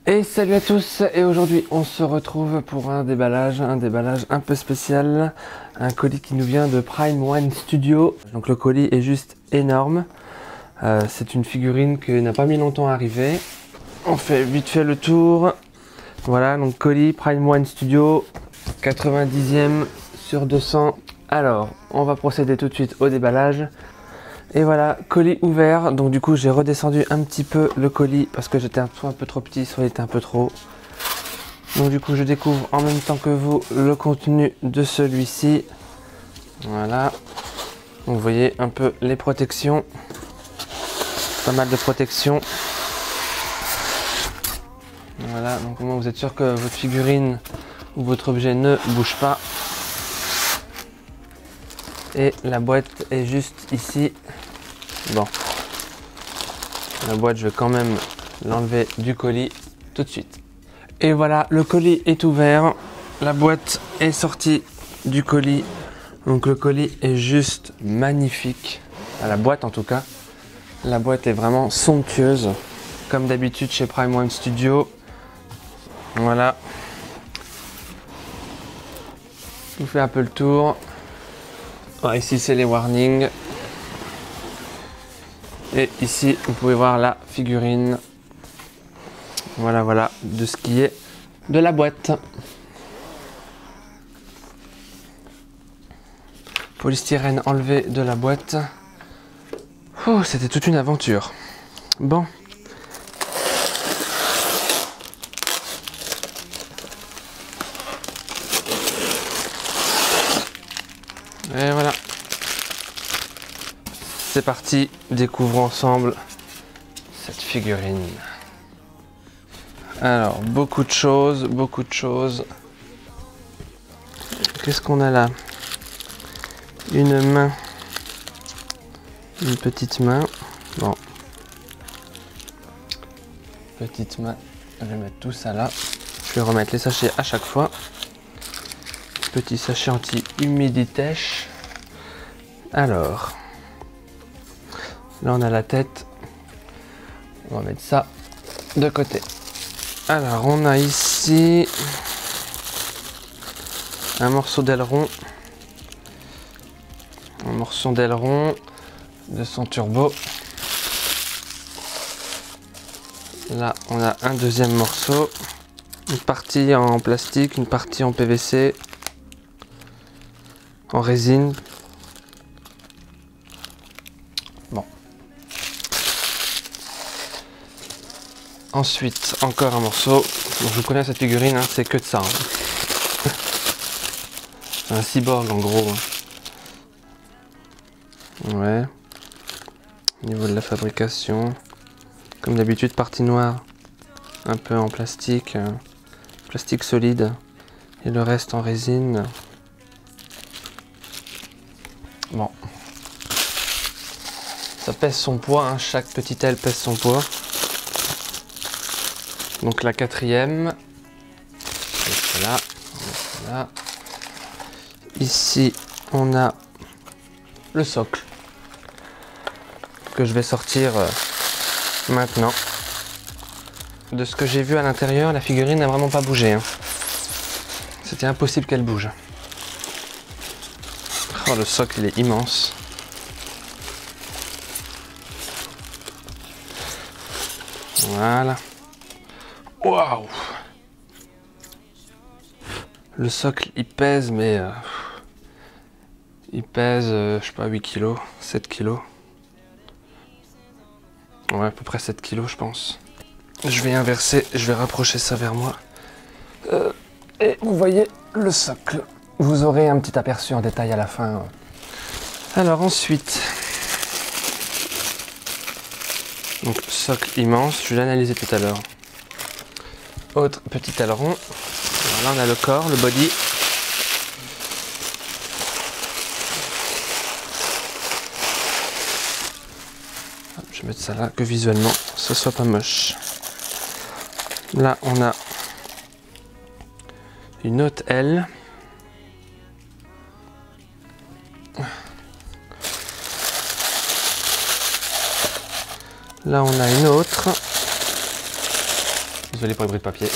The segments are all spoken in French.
Et salut à tous, et aujourd'hui on se retrouve pour un déballage un peu spécial, un colis qui nous vient de Prime One Studio. Donc le colis est juste énorme, c'est une figurine qui n'a pas mis longtemps à arriver. On fait vite fait le tour. Voilà, donc colis Prime One Studio, 90e sur 200. Alors, on va procéder tout de suite au déballage. Et voilà, colis ouvert, donc du coup j'ai redescendu un petit peu le colis parce que j'étais soit un peu trop petit, soit il était un peu trop. Donc du coup je découvre en même temps que vous le contenu de celui-ci. Voilà, donc vous voyez un peu les protections, pas mal de protections. Voilà, donc au moins vous êtes sûr que votre figurine ou votre objet ne bouge pas. Et la boîte est juste ici. Bon, la boîte, je vais quand même l'enlever du colis tout de suite. Et voilà, le colis est ouvert. La boîte est sortie du colis. Donc le colis est juste magnifique. À la boîte en tout cas. La boîte est vraiment somptueuse. Comme d'habitude chez Prime One Studio. Voilà. Je vous fais un peu le tour. Alors, ici c'est les warnings. Et ici vous pouvez voir la figurine. Voilà de ce qui est de la boîte. Polystyrène enlevé de la boîte. Oh, c'était toute une aventure. Bon. Et voilà. C'est parti, découvrons ensemble cette figurine. Alors, beaucoup de choses. Qu'est-ce qu'on a là? Une main. Une petite main. Bon. Petite main. Je vais mettre tout ça là. Je vais remettre les sachets à chaque fois. Petit sachet anti-humiditèche. Alors. Là on a la tête, on va mettre ça de côté. Alors on a ici un morceau d'aileron, de son turbo. Là on a un deuxième morceau, une partie en plastique, une partie en PVC, en résine. Bon. Ensuite, encore un morceau. Donc, je connais cette figurine, hein, c'est que de ça. Hein. C'est un cyborg en gros. Ouais. Au niveau de la fabrication, comme d'habitude, partie noire, un peu en plastique, plastique solide, et le reste en résine. Bon. Ça pèse son poids, hein, chaque petite aile pèse son poids. Donc la quatrième, voilà. Ici on a le socle que je vais sortir maintenant. De ce que j'ai vu à l'intérieur, la figurine n'a vraiment pas bougé. Hein. C'était impossible qu'elle bouge. Oh, le socle il est immense. Voilà. Waouh! Le socle il pèse, mais il pèse, je sais pas, 8 kg, 7 kg. Ouais, à peu près 7 kg, je pense. Je vais inverser, je vais rapprocher ça vers moi. Et vous voyez le socle. Vous aurez un petit aperçu en détail à la fin. Alors ensuite, donc socle immense, je vais l'analyser tout à l'heure. Autre petit aileron. Alors là on a le corps, le body. Je vais mettre ça là, que visuellement ce soit pas moche. Là on a une autre aile. Là on a une autre. Désolé pour le bruit de papier.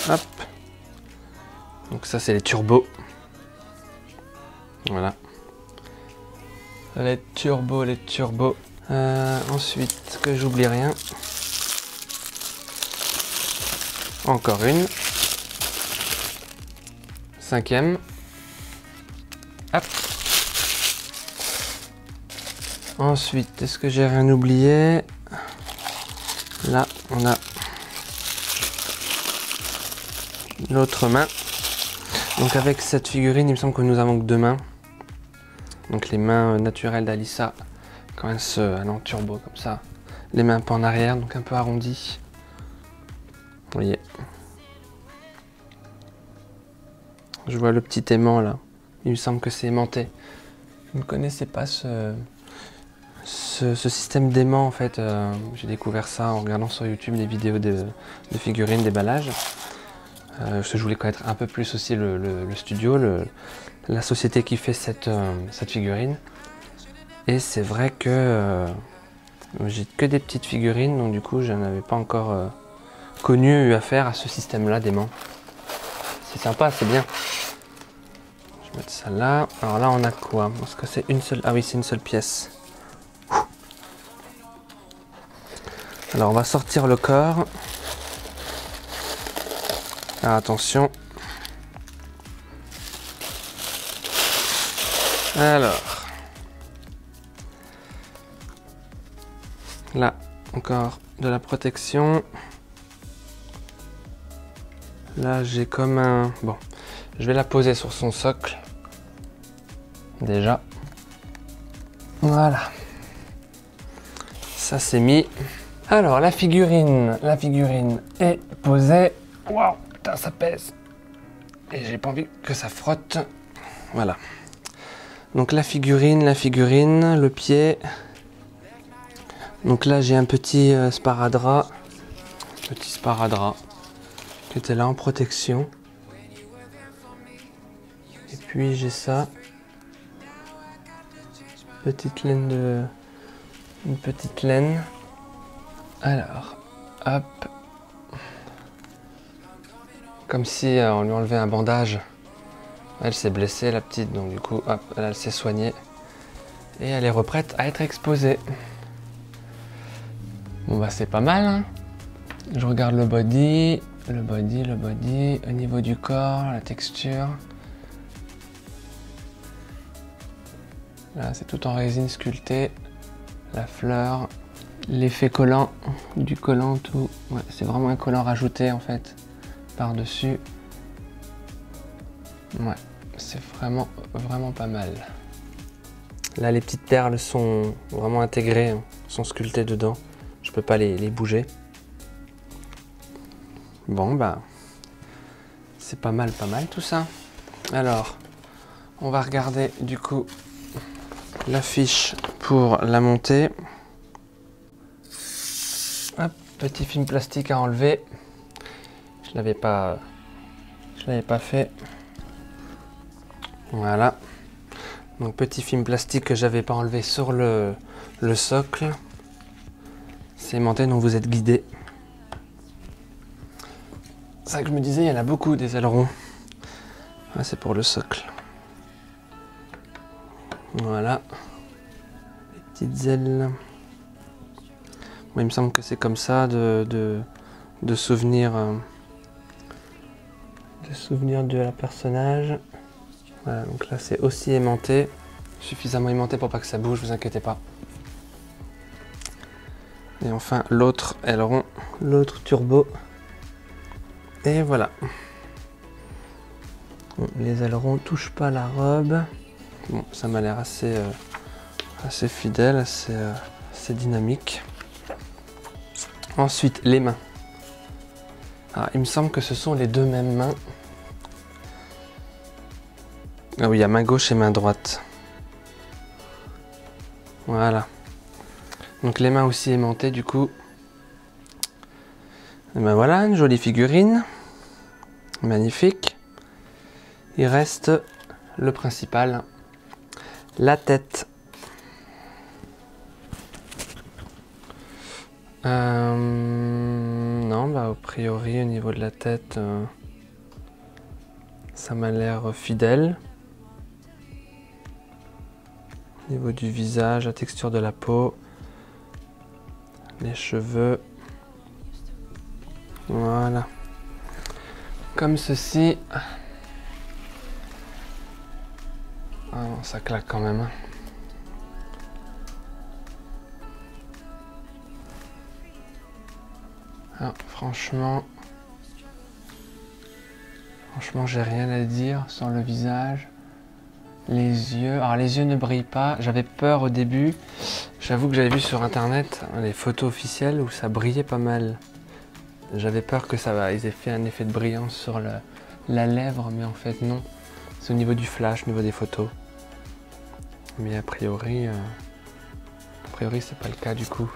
Hop. Donc ça c'est les turbos. Voilà. Les turbos. Ensuite, que j'oublie rien. Encore une. 5e. Hop. Ensuite, est-ce que j'ai rien oublié? Là, on a l'autre main. Donc avec cette figurine, il me semble que nous avons que 2 mains. Donc les mains naturelles d'Alyssa, quand elles se en turbo comme ça. Les mains un peu en arrière, donc un peu arrondies. Vous voyez. Je vois le petit aimant là. Il me semble que c'est aimanté. Je ne connaissais pas ce système d'aimant en fait. J'ai découvert ça en regardant sur YouTube des vidéos de figurines, déballage. Je voulais connaître un peu plus aussi le studio, la société qui fait cette figurine. Et c'est vrai que j'ai que des petites figurines, donc du coup je n'avais pas encore eu affaire à ce système-là d'aimant. C'est sympa, c'est bien. Je vais mettre ça là. Alors là on a quoi? Est-ce que c'est une seule? Ah oui, c'est une seule pièce. Alors on va sortir le corps. Alors attention. Alors. Là, encore de la protection. Là, j'ai comme un... Bon, je vais la poser sur son socle. Déjà. Voilà. Ça, c'est mis. Alors, la figurine est posée. Waouh, putain, ça pèse. Et j'ai pas envie que ça frotte. Voilà. Donc, la figurine, le pied. Donc là, j'ai un petit sparadrap. Petit sparadrap. Qui était là en protection. Et puis, j'ai ça. Petite laine de... Une petite laine. Alors, hop. Comme si on lui enlevait un bandage. Elle s'est blessée, la petite, donc du coup, hop, elle s'est soignée. Et elle est reprête à être exposée. Bon bah c'est pas mal, hein. Je regarde le body, au niveau du corps, la texture. Là, c'est tout en résine sculptée. La fleur, l'effet collant, du collant, tout. Ouais, c'est vraiment un collant rajouté en fait, par-dessus. Ouais, c'est vraiment pas mal. Là, les petites perles sont vraiment intégrées, hein, sont sculptées dedans. Je peux pas les bouger. Bon, bah, c'est pas mal tout ça. Alors, on va regarder du coup la fiche pour la monter. Hop, petit film plastique à enlever. Je l'avais pas fait. Voilà. Donc petit film plastique que j'avais pas enlevé sur le socle. C'est aimanté, donc vous êtes guidé. C'est ça que je me disais, il y en a beaucoup des ailerons. Ah, c'est pour le socle. Voilà. Les petites ailes. Bon, il me semble que c'est comme ça de souvenir de la personnage. Voilà, donc là c'est aussi aimanté. Suffisamment aimanté pour pas que ça bouge, vous inquiétez pas. Et enfin l'autre aileron, l'autre turbo. Et voilà. Bon, les ailerons touchent pas la robe. Bon, ça m'a l'air assez fidèle, assez dynamique. Ensuite, les mains. Alors, il me semble que ce sont les deux mêmes mains. Ah oui, il y a main gauche et main droite. Voilà. Donc les mains aussi aimantées du coup. Et ben voilà, une jolie figurine. Magnifique. Il reste le principal. La tête. Non, bah a priori au niveau de la tête, ça m'a l'air fidèle. Au niveau du visage, la texture de la peau, les cheveux. Voilà. Comme ceci. Ah non, ça claque quand même. Hein. Ah, franchement, j'ai rien à dire sur le visage. Les yeux, alors les yeux ne brillent pas. J'avais peur au début. J'avoue que j'avais vu sur internet les photos officielles où ça brillait pas mal. J'avais peur que ils aient fait un effet de brillance sur la lèvre, mais en fait non. C'est au niveau du flash, au niveau des photos. Mais a priori c'est pas le cas du coup.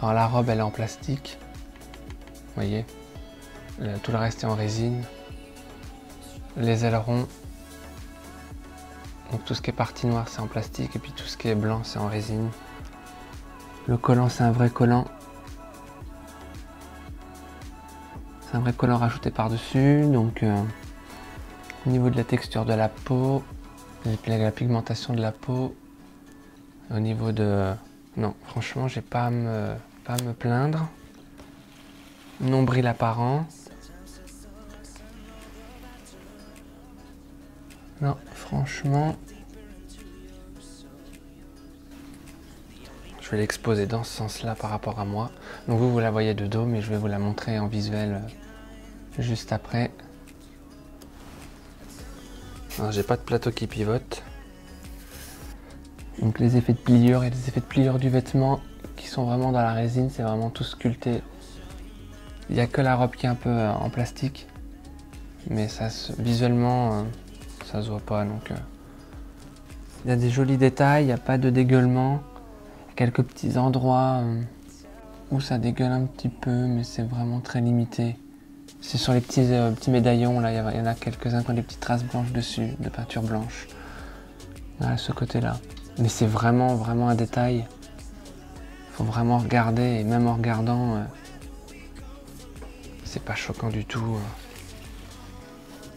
Alors la robe elle est en plastique, vous voyez, tout le reste est en résine. Les ailerons, donc tout ce qui est partie noire c'est en plastique et puis tout ce qui est blanc c'est en résine. Le collant c'est un vrai collant. C'est un vrai collant rajouté par-dessus, donc au niveau de la texture de la peau, la pigmentation de la peau, au niveau de... Non, franchement j'ai pas à me plaindre. Nombril apparent. Non, franchement, je vais l'exposer dans ce sens-là par rapport à moi. Donc vous la voyez de dos, mais je vais vous la montrer en visuel juste après. Alors j'ai pas de plateau qui pivote. Donc les effets de pliure et les effets de pliure du vêtement qui sont vraiment dans la résine, c'est vraiment tout sculpté. Il n'y a que la robe qui est un peu en plastique, mais ça visuellement ça se voit pas. Donc il y a des jolis détails, il n'y a pas de dégueulement. Quelques petits endroits où ça dégueule un petit peu, mais c'est vraiment très limité. C'est sur les petits médaillons, là, il y en a quelques-uns qui ont des petites traces blanches dessus, de peinture blanche. Là, ce côté-là. Mais c'est vraiment, vraiment un détail. Il faut vraiment regarder, et même en regardant, c'est pas choquant du tout.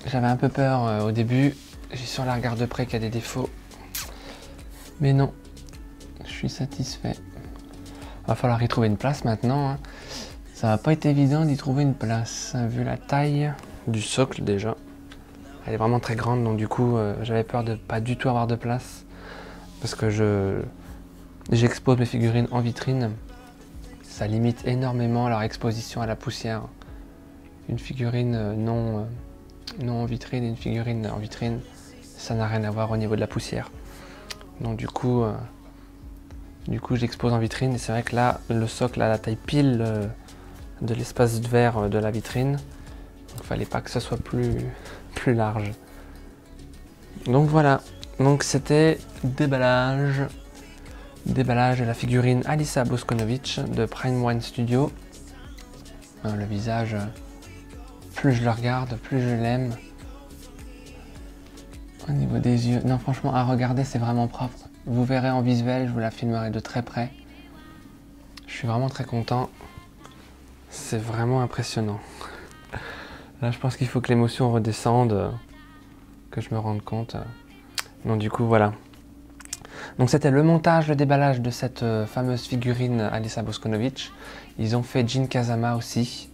J'avais un peu peur au début, j'ai sur la regarde de près qu'il y a des défauts. Mais non, je suis satisfait. Va falloir y trouver une place maintenant. Hein. Ça va pas être évident d'y trouver une place, vu la taille du socle déjà. Elle est vraiment très grande, donc du coup j'avais peur de pas du tout avoir de place. Parce que j'expose mes figurines en vitrine. Ça limite énormément leur exposition à la poussière. Une figurine non en vitrine et une figurine en vitrine, ça n'a rien à voir au niveau de la poussière. Donc du coup j'expose en vitrine et c'est vrai que là, le socle a la taille pile de l'espace vert de la vitrine. Il fallait pas que ça soit plus large. Donc voilà, donc c'était déballage de la figurine Alisa Boskonovic de Prime One Studio. Le visage, plus je le regarde, plus je l'aime. Au niveau des yeux, non franchement à regarder c'est vraiment propre. Vous verrez en visuel, je vous la filmerai de très près. Je suis vraiment très content. C'est vraiment impressionnant. Là je pense qu'il faut que l'émotion redescende, que je me rende compte. Donc du coup voilà. Donc c'était le montage, le déballage de cette fameuse figurine Alisa Boskonovic. Ils ont fait Jin Kazama aussi,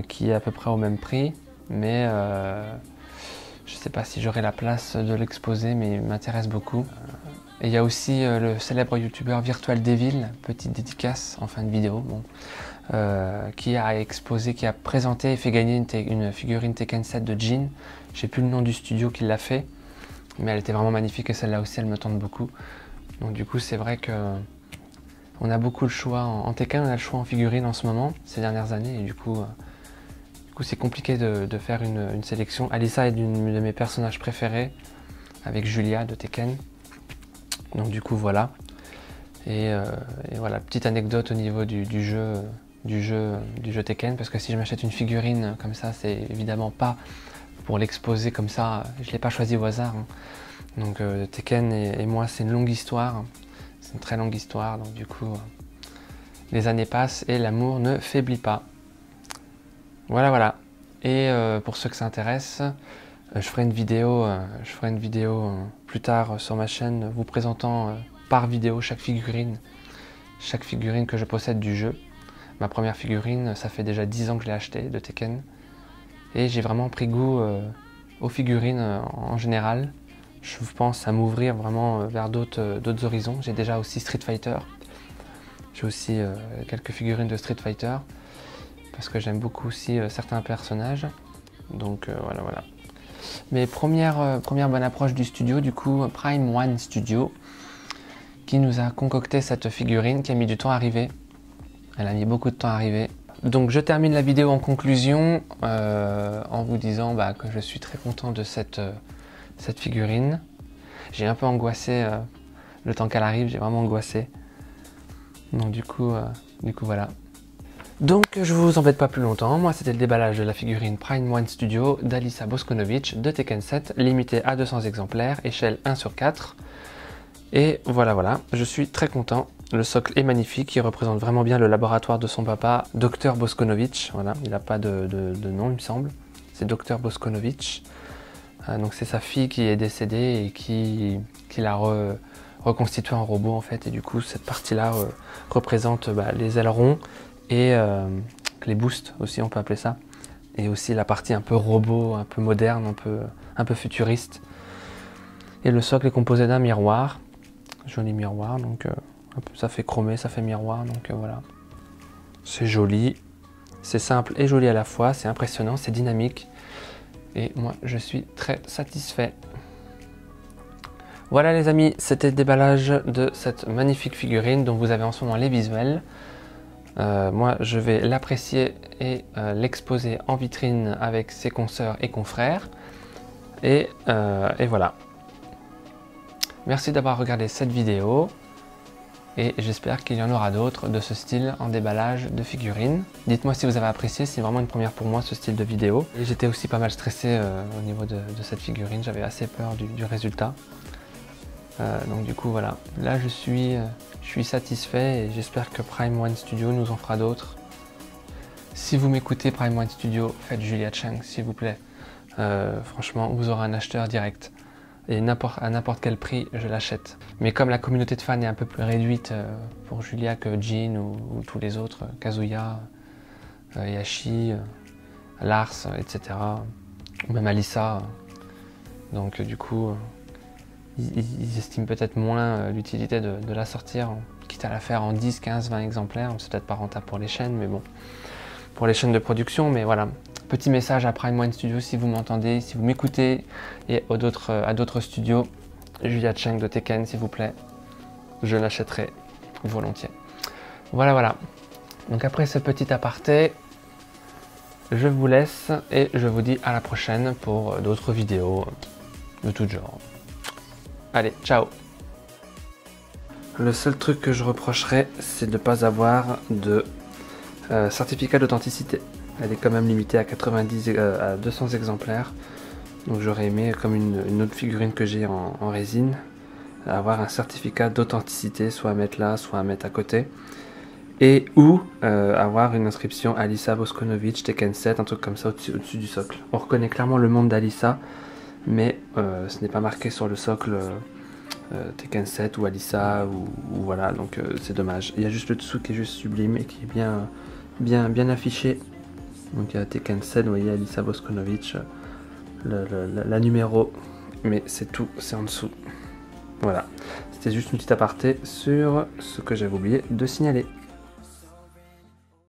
qui est à peu près au même prix, mais je ne sais pas si j'aurai la place de l'exposer, mais il m'intéresse beaucoup. Et il y a aussi le célèbre youtubeur Virtual Devil, petite dédicace en fin de vidéo, bon, qui a exposé, qui a présenté et fait gagner une figurine Tekken 7 de Jin. Je sais plus le nom du studio qui l'a fait, mais elle était vraiment magnifique et celle-là aussi elle me tente beaucoup. Donc du coup c'est vrai que on a beaucoup le choix en Tekken, on a le choix en figurine en ce moment, ces dernières années, et du coup c'est compliqué de faire une sélection. Alisa est une de mes personnages préférés, avec Julia de Tekken. Donc du coup voilà. Et voilà, petite anecdote au niveau du jeu Tekken, parce que si je m'achète une figurine comme ça, c'est évidemment pas pour l'exposer comme ça, je ne l'ai pas choisi au hasard. Hein. Donc Tekken et moi c'est une longue histoire. c'est une très longue histoire, donc du coup, les années passent et l'amour ne faiblit pas. Voilà, voilà. Et pour ceux que ça intéresse, je ferai une vidéo, plus tard sur ma chaîne vous présentant par vidéo chaque figurine que je possède du jeu. Ma première figurine, ça fait déjà 10 ans que je l'ai achetée de Tekken. Et j'ai vraiment pris goût aux figurines en général. Je pense à m'ouvrir vraiment vers d'autres horizons. J'ai déjà aussi Street Fighter. J'ai aussi quelques figurines de Street Fighter. Parce que j'aime beaucoup aussi certains personnages. Donc voilà, voilà. Mais première bonne approche du studio, du coup, Prime One Studio, qui nous a concocté cette figurine qui a mis du temps à arriver. Elle a mis beaucoup de temps à arriver. Donc je termine la vidéo en conclusion en vous disant que je suis très content de cette figurine. J'ai un peu angoissé le temps qu'elle arrive, j'ai vraiment angoissé. Donc du coup voilà. Donc je vous embête pas plus longtemps, moi c'était le déballage de la figurine Prime One Studio d'Alisa Boskonovic de Tekken 7, limité à 200 exemplaires, échelle 1/4. Et voilà, voilà, je suis très content. Le socle est magnifique, il représente vraiment bien le laboratoire de son papa, Dr Boskonovic. Voilà, il n'a pas de nom, il me semble. C'est Dr Boskonovic. Donc c'est sa fille qui est décédée et qui l'a reconstitué en robot en fait. Et du coup, cette partie-là représente les ailerons et les boosts aussi, on peut appeler ça. Et aussi la partie un peu robot, un peu moderne, un peu futuriste. Et le socle est composé d'un miroir. Joli miroir, donc ça fait chromé, ça fait miroir, donc voilà. C'est joli, c'est simple et joli à la fois, c'est impressionnant, c'est dynamique. Et moi, je suis très satisfait. Voilà les amis, c'était le déballage de cette magnifique figurine dont vous avez en ce moment les visuels. Moi, je vais l'apprécier et l'exposer en vitrine avec ses consoeurs et confrères. Et voilà. Merci d'avoir regardé cette vidéo et j'espère qu'il y en aura d'autres de ce style en déballage de figurines. Dites-moi si vous avez apprécié, c'est vraiment une première pour moi ce style de vidéo. Et j'étais aussi pas mal stressé au niveau de cette figurine, j'avais assez peur du résultat. Donc du coup voilà, là je suis satisfait et j'espère que Prime One Studio nous en fera d'autres. Si vous m'écoutez Prime One Studio, faites Julia Chang s'il vous plaît. Franchement, vous aurez un acheteur direct. Et à n'importe quel prix, je l'achète. Mais comme la communauté de fans est un peu plus réduite pour Julia que Jin ou tous les autres, Kazuya, Yashi, Lars, etc. Ou même Alisa. Donc du coup, ils estiment peut-être moins l'utilité de la sortir, quitte à la faire en 10, 15, 20 exemplaires. C'est peut-être pas rentable pour les chaînes, mais bon, pour les chaînes de production, mais voilà. Petit message à Prime One Studio si vous m'entendez, si vous m'écoutez, et à d'autres studios, Julia Chang de Tekken s'il vous plaît, je l'achèterai volontiers. Voilà, voilà. Donc après ce petit aparté, je vous laisse et je vous dis à la prochaine pour d'autres vidéos de tout genre. Allez, ciao! Le seul truc que je reprocherais, c'est de ne pas avoir de certificat d'authenticité. Elle est quand même limitée à 200 exemplaires. Donc j'aurais aimé, comme une autre figurine que j'ai en résine, avoir un certificat d'authenticité, soit à mettre là, soit à mettre à côté. Et ou avoir une inscription Alisa Boskonovic, Tekken 7, un truc comme ça au-dessus du socle. On reconnaît clairement le nom d'Alisa, mais ce n'est pas marqué sur le socle Tekken 7 ou Alisa, ou voilà, donc c'est dommage. Il y a juste le dessous qui est juste sublime et qui est bien affiché. Donc il y a Tekken 7, vous voyez Alisa Boskonovic, la numéro, mais c'est tout, c'est en dessous. Voilà, c'était juste une petite aparté sur ce que j'avais oublié de signaler.